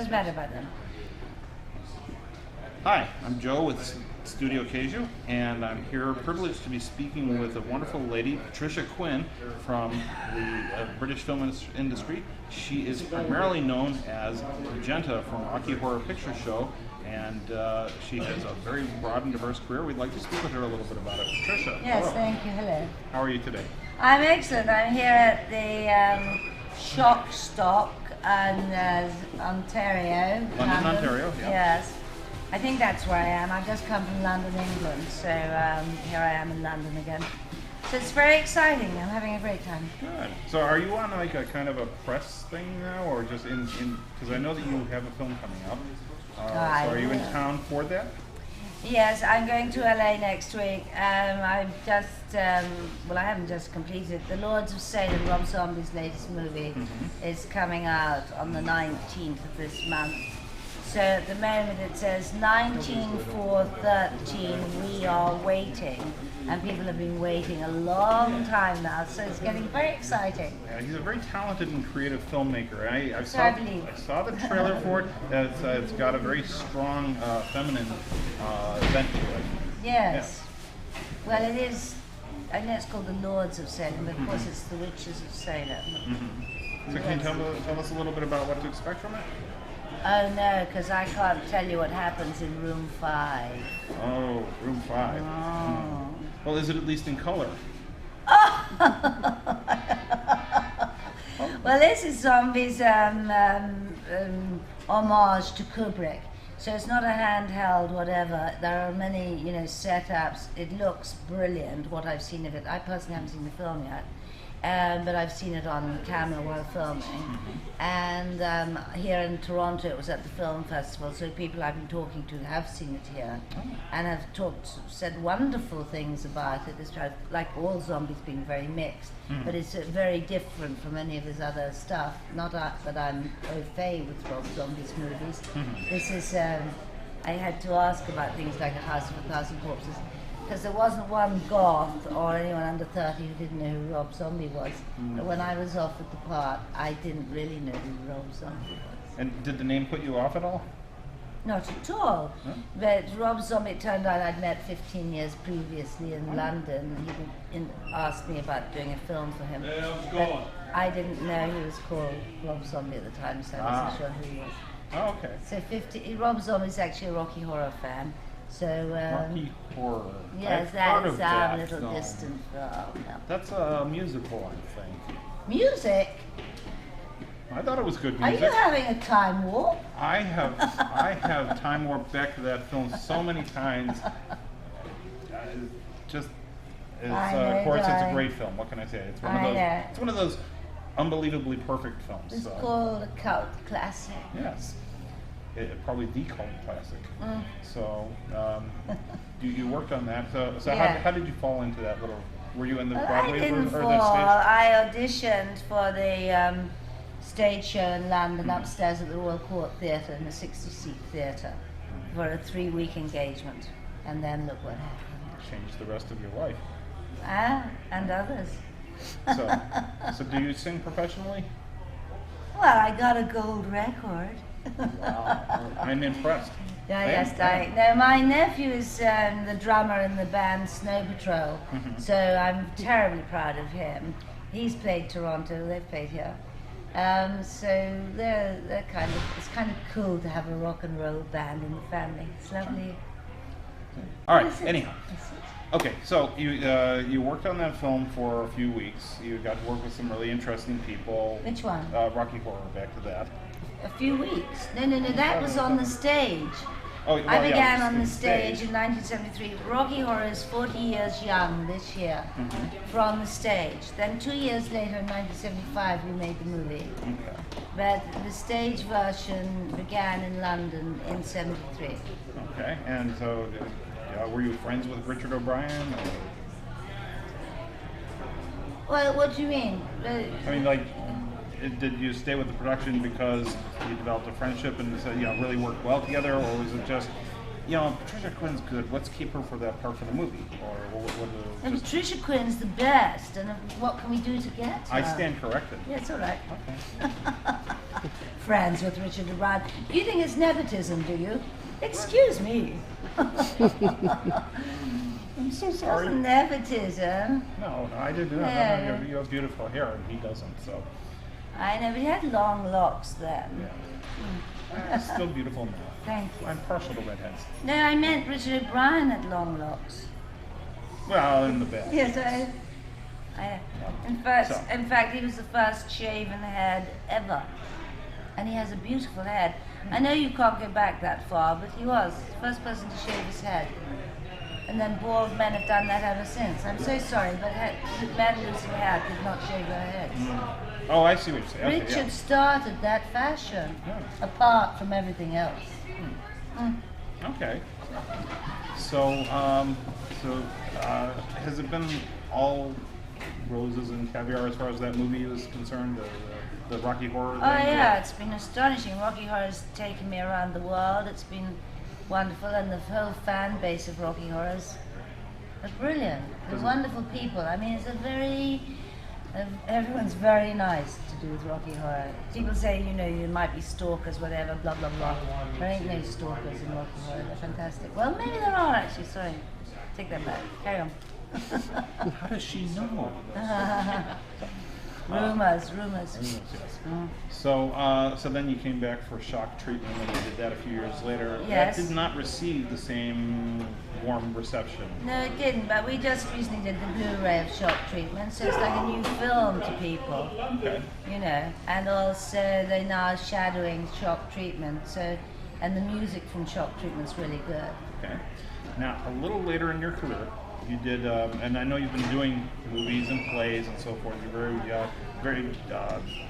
Doesn't matter about them. Hi, I'm Joe with Studio Kaiju, and I'm here privileged to be speaking with a wonderful lady, Patricia Quinn, from the British film industry. She is primarily known as Magenta from Rocky Horror Picture Show, and she has a very broad and diverse career. We'd like to speak with her a little bit about it. Patricia, Yes, hello. thank you. Hello. How are you today? I'm excellent. I'm here at the Shock Stock in Ontario. London, Ontario, yeah. Yes. I think that's where I am. I've just come from London, England, so here I am in London again. So it's very exciting. I'm having a great time. Good. So are you on like a kind of a press thing now, or just in because I know that you have a film coming up. So are you in town for that? Yes, I'm going to LA next week. I've just, well, I haven't just completed. The Lords of Salem, Rob Zombie's latest movie, is coming out on the 19th of this month. So at the moment it says 19/4/13, we are waiting. And people have been waiting a long time now, so it's getting very exciting. Yeah, he's a very talented and creative filmmaker. I saw the trailer for it. It's got a very strong feminine bent to it. Yes. Yeah. Well, it is. I know it's called the Lords of Salem, but of course it's the Witches of Salem. So can you tell us a little bit about what to expect from it? Oh no, because I can't tell you what happens in room 5. Oh, room 5. Oh. Well, is it at least in color? Well, this is Zombie's homage to Kubrick. So it's not a handheld whatever. There are many, setups. It looks brilliant, what I've seen of it. I personally haven't seen the film yet. But I've seen it on camera while filming. And here in Toronto, it was at the film festival, so people I've been talking to have seen it here and have said wonderful things about it. It's like all Zombies being very mixed, but it's very different from any of his other stuff. Not that I'm au fait with Rob Zombie's movies. This is, I had to ask about things like A House of a Thousand Corpses, because there wasn't one goth or anyone under 30 who didn't know who Rob Zombie was. But when I was offered the part, I didn't really know who Rob Zombie was. And did the name put you off at all? Not at all. Huh? But Rob Zombie, it turned out I'd met 15 years previously in London. He asked me about doing a film for him. But I didnn't know he was called Rob Zombie at the time, so I wasn't sure who he was. Oh, okay. So Rob Zombie's actually a Rocky Horror fan. So, Rocky Horror. Yes, that's our little distant film. No. That's a musical, I think. Music? I thought it was good Are music. you having a time warp? I have time warped back to that film so many times. Of course, it's a great film. What can I say? It's one of those unbelievably perfect films. It's called a cult classic. Yes. Probably the cult classic. So, you worked on that. So Yeah. how did you fall into that little? Were you in the Well, Broadway I didn't or fall. the stage? I auditioned for the stage show in London upstairs at the Royal Court Theatre in the 60-seat theatre for a 3-week engagement, and then look what happened. Changed the rest of your life. And others. So do you sing professionally? Well, I got a gold record. Wow, I'm impressed. My nephew is the drummer in the band Snow Patrol, so I'm terribly proud of him. He's played Toronto, they've played here. So they're it's kind of cool to have a rock and roll band in the family. It's lovely. All right, anyhow. Okay, so you worked on that film for a few weeks. You got to work with some really interesting people. Which one? Rocky Horror, back to that. A few weeks. No, that was on the stage. Oh, well, I began on the stage in 1973. Rocky Horror is 40 years young this year from the stage. Then 2 years later, in 1975, we made the movie. Okay. But the stage version began in London in 73. Okay, and so were you friends with Richard O'Brien? Well, what do you mean? I mean, like, did you stay with the production because you developed a friendship and really worked well together, or was it just, Patricia Quinn's good, let's keep her for that part for the movie, or what? Patricia Quinn's the best, and what can we do to get her? I stand corrected. Yeah, it's all right. Okay. friends with Richard O'Brien. You think it's nepotism, do you? Excuse me. I'm so sorry. It's nepotism. No, I didn't. No, Yeah. you have beautiful hair, and he doesn't. So I know, but he had long locks then. yeah, still beautiful now. Thank you. I'm partial to redheads. No, I meant Richard O'Brien had long locks. Well, in the back. Yes, in fact, he was the first shaven head ever, and he has a beautiful head. I know you can't go back that far, but he was the first person to shave his head. And then bald men have done that ever since. I'm so sorry, but men losing hair did not shave their heads. Oh, I see what you're saying. Okay, Richard started that fashion, Yeah. apart from everything else. Okay. So, has it been all roses and caviar as far as that movie is concerned? The Rocky Horror Oh thing? yeah, it's been astonishing. Rocky Horror has taken me around the world. It's been wonderful, and the whole fan base of Rocky Horrors are brilliant. They're wonderful people. I mean, it's a very everyone's very nice to do with Rocky Horror. People say, you might be stalkers, whatever, blah blah blah. There ain't no stalkers in Rocky Horror. They're fantastic. Well, maybe there are actually. Sorry, take that back. Carry on. How does she know? Rumors. Yes. So then you came back for Shock Treatment, and you did that a few years later. Yes. That did not receive the same warm reception. No, it didn't, but we just recently did the Blu-ray of Shock Treatment, so it's like a new film to people, Okay. and also they're now shadowing Shock Treatment, and the music from Shock Treatment's really good. Okay. Now, a little later in your career, you did, and I know you've been doing movies and plays and so forth. You're very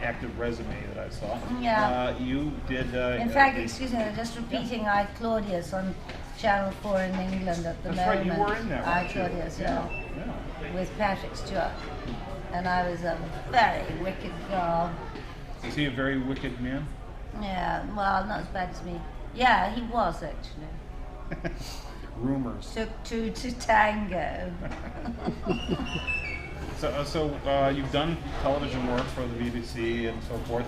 active resume that I saw. Yeah. You did. In fact, excuse me, they're just repeating I, Claudius on Channel 4 in England at the That's moment. right, you were in that, I, weren't you? Claudius, yeah. Yeah. With Patrick Stewart. And I was a very wicked girl. Is he a very wicked man? Yeah, well, not as bad as me. Yeah, he was actually. Rumors. Took two to tango. So you've done television work for the BBC and so forth,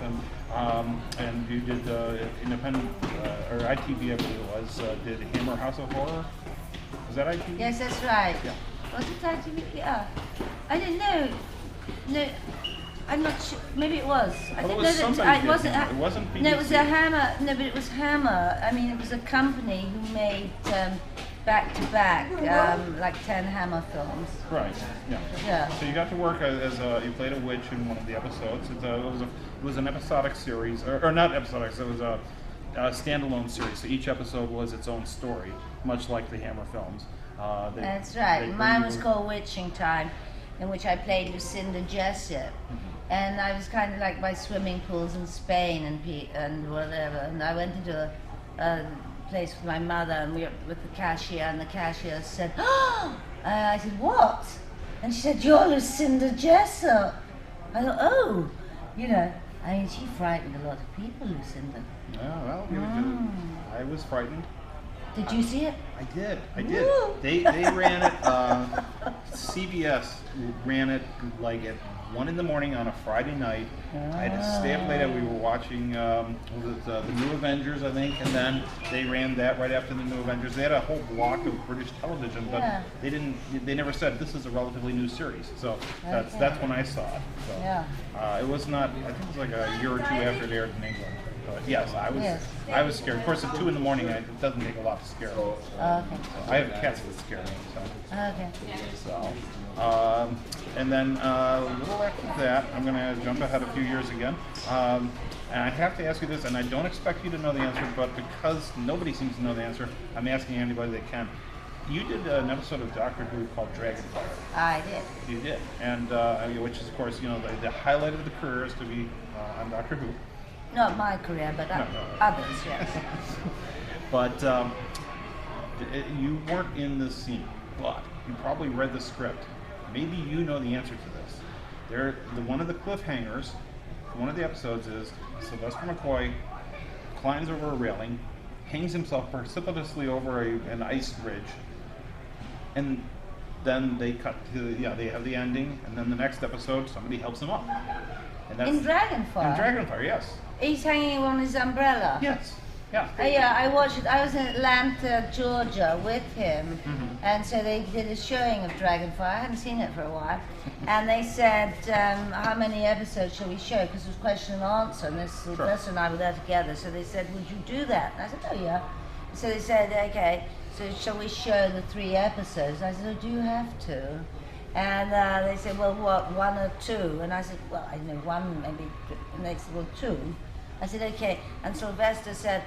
and you did independent or ITV, I believe it was. Did Hammer House of Horror? Was that ITV? Yes, that's right. Yeah. Was it ITV? Yeah. I didn't know. No, I'm not sure. Maybe it was. I Well, didn't it know was that somebody it wasn't. did. It wasn't No, it was BBC. a Hammer. No, but it was Hammer. I mean, it was a company who made back to back, like 10 Hammer films. Right. Yeah. Yeah. So you got to work as you played a witch in one of the episodes. It was an episodic series, or not episodic. So it was a standalone series. So each episode was its own story, much like the Hammer films. That's right. Mine was called Witching Time, in which I played Lucinda Jessup. And I was kind of like by swimming pools in Spain and whatever. And I went into a place with my mother, and we were with the cashier, and the cashier said, "Oh!" I said, "What?" And she said, "You're Lucinda Jessup." I thought, "Oh, I mean, she frightened a lot of people, Lucinda." Yeah, well, I was frightened. Did you see it? I did. Woo! They ran it. CBS ran it like at 1 in the morning on a Friday night. I had to stay up late. We were watching the New Avengers, I think, and then they ran that right after the New Avengers. They had a whole block of British television, but Yeah. They never said this is a relatively new series. So that's when I saw it. So, Yeah. it was not. I think it was like a year or two after it aired in England. But yes, I was scared. Of course, at 2 in the morning, it doesn't take a lot to scare me. Okay. I have cats that scare me. So. Okay. And then a little after that, I'm going to jump ahead a few years again. And I have to ask you this, and I don't expect you to know the answer, but because nobody seems to know the answer, I'm asking anybody that can. You did an episode of Doctor Who called Dragonfire. I did. You did, and which is, of course, the highlight of the career is to be on Doctor Who. Not my career, but others, yes. But you weren't in this scene, but you probably read the script. Maybe you know the answer to this. One of the cliffhangers, one of the episodes is Sylvester McCoy climbs over a railing, hangs himself precipitously over an ice ridge, and then they cut to they have the ending, and then the next episode somebody helps him up. And that's In Dragonfire? In Dragonfire, yes. He's hanging on his umbrella. Yes. Yeah. Yeah, I watched it. I was in Atlanta, Georgia with him, and so they did a showing of Dragonfire. I hadn't seen it for a while. And they said, how many episodes shall we show? Because it was question and answer, and Sylvester and I were there together. So they said, would you do that? And I said, oh yeah. So they said, okay, so shall we show the 3 episodes? I said, oh, do you have to? And they said, well, what, 1 or 2? And I said, well, I know 1 maybe. And they said, well, 2. I said, okay. And Sylvester said,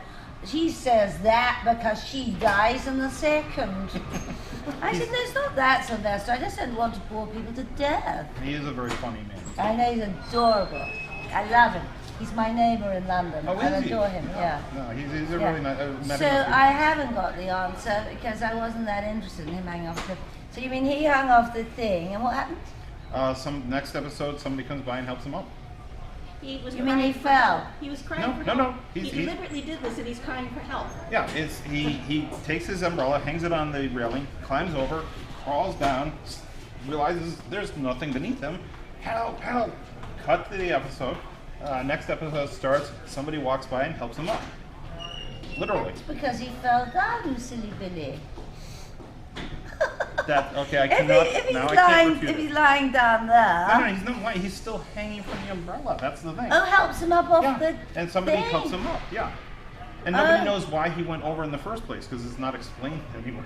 she says that because she dies in the second. I said, no, it's not that, Sylvester. I just don't want to bore people to death. He is a very funny man. I know, he's adorable. I love him. He's my neighbour in London. Oh, I is he? adore him, yeah. No, he's a really nice. So I haven't got the answer because I wasn't that interested in him hanging off the... So you mean he hung off the thing, and what happened? Next episode, somebody comes by and helps him up. He was You mean crying he for fell? help. He was crying for help. No. He deliberately did this, and he's crying for help. Yeah, he takes his umbrella, hangs it on the railing, climbs over, crawls down, realizes there's nothing beneath him. Help! Cut to the episode. Next episode starts. Somebody walks by and helps him up. Literally. It's because he fell down, you silly Billy. Okay, I cannot. If he's lying down there. No, he's not lying. He's still hanging from the umbrella. That's the thing. Oh, helps him up off the and somebody thing. helps him up. Yeah, and nobody knows why he went over in the first place because it's not explained anywhere.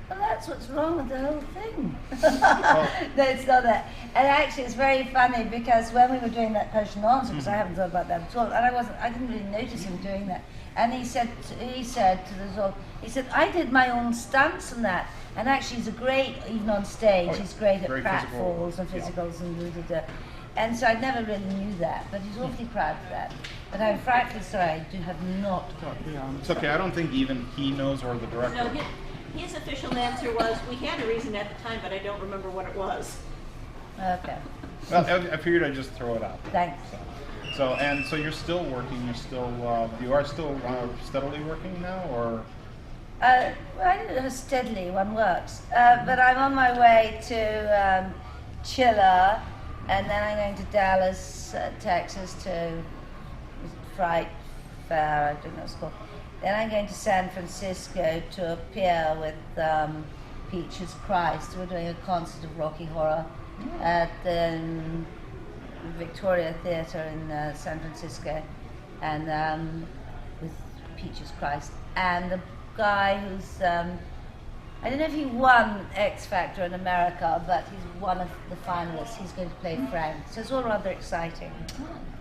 Well, that's what's wrong with the whole thing. No, it's not that. And actually, it's very funny because when we were doing that question and answer, because I haven't thought about that at all, and I didn't really notice him doing that. And he said to the all, he said, I did my own stunts and that. And actually, he's even on stage, he's great at pratfalls and physicals and da-da-da. And so I never really knew that, but he's awfully proud of that. But I'm frankly sorry, I have not got the answer. It's okay, I don't think even he knows or the director. No, his official answer was, we had a reason at the time, but I don't remember what it was. Okay. Well, I figured I'd just throw it out. Thanks. So you're still working. You are still steadily working now, or? Well, I don't know, steadily one works, but I'm on my way to Chiller, and then I'm going to Dallas, Texas to Fright Fair, I don't know what it's called. Then I'm going to San Francisco to appear with Peaches Christ. We're doing a concert of Rocky Horror at the Victoria Theatre in San Francisco, and with Peaches Christ. And the guy who's, I don't know if he won X Factor in America, but he's one of the finalists. He's going to play Frank. So it's all rather exciting.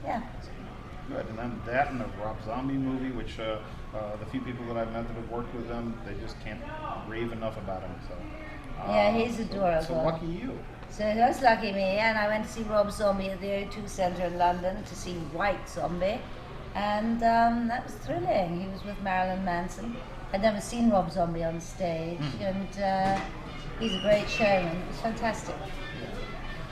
Yeah. Good. And then that and the Rob Zombie movie, which the few people that I've met that have worked with them, they just can't rave enough about him. So. Yeah, he's adorable. So lucky you. So that's lucky me, and I went to see Rob Zombie at the O2 Centre in London to see White Zombie, and that was thrilling. He was with Marilyn Manson. I'd never seen Rob Zombie on stage, and he's a great showman. It was fantastic.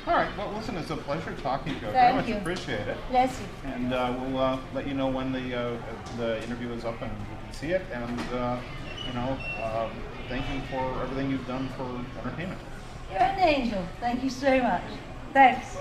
All right. Well, listen, it's a pleasure talking to you. Thank Very you. much appreciate it. Bless you. And we'll let you know when the interview is up and you can see it. And thank you for everything you've done for entertainment. You're an angel. Thank you so much. Thanks.